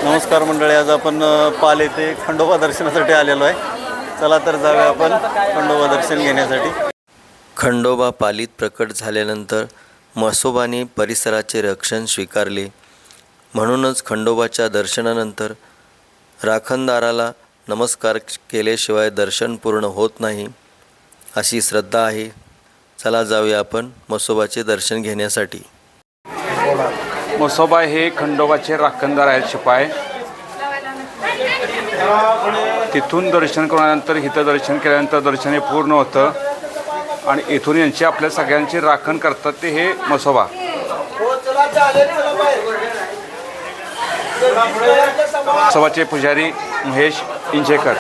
नमस्कार मंडळी, आज आपण पाल येथे खंडोबा दर्शनासाठी आलेलो आहे. चला तर जाऊया आपण खंडोबा दर्शन घेण्यासाठी. खंडोबा पालीत प्रकट झाल्यानंतर म्हसोबाने परिसराचे रक्षण स्वीकारले. म्हणूनच खंडोबाच्या दर्शनानंतर राखणदाराला नमस्कार केल्याशिवाय दर्शन पूर्ण होत नाही अशी श्रद्धा आहे. चला जाऊया आपण म्हसोबाचे दर्शन घेण्यासाठी. म्हसोबा हे खंडोबाचे राखणदार आहेत, शिपाई. तिथून दर्शन करूनंतर इथं दर्शन केल्यानंतर दर्शन हे पूर्ण होतं आणि इथून यांची आपल्या सगळ्यांची राखण करतात ते हे म्हसोबा. म्हसोबाचे पुजारी महेश इंजेकर.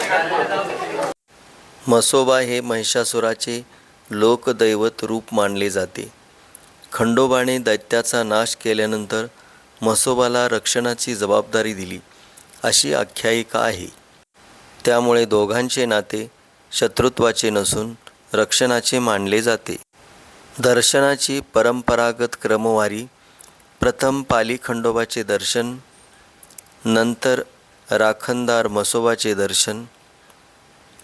म्हसोबा हे महिषासुराचे लोकदैवत रूप मानले जाते. खंडोबाने दैत्याचा नाश केल्यानंतर म्हसोबाला रक्षणाची जबाबदारी दिली अशी आख्यायिका आहे. त्यामुळे दोघांचे नाते शत्रुत्वाचे नसून रक्षणाचे मानले जाते. दर्शनाची परंपरागत क्रमवारी: प्रथम पाली खंडोबाचे दर्शन, नंतर राखणदार म्हसोबाचे दर्शन,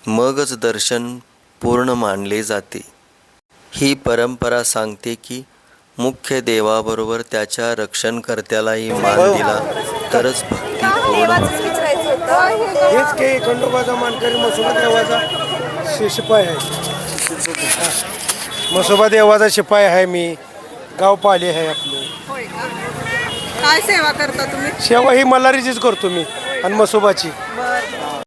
मगच दर्शन पूर्ण मानले जाते. ही परंपरा सांगते की मुख्य देवाबरोबर त्याच्या रक्षणकर्त्यालाही मान दिला तरच भक्ती पूर्ण होते. हेच की खंडोबाचा मानकरी म्हसोबा देवाचा शिपाई आहे. म्हसोबा देवाचा शिपाई आहे मी. गाव पाली आहे आपलं. काय सेवा करता तुम्ही? सेवा ही मल्हारीचीच करतो मी आणि म्हसोबाची.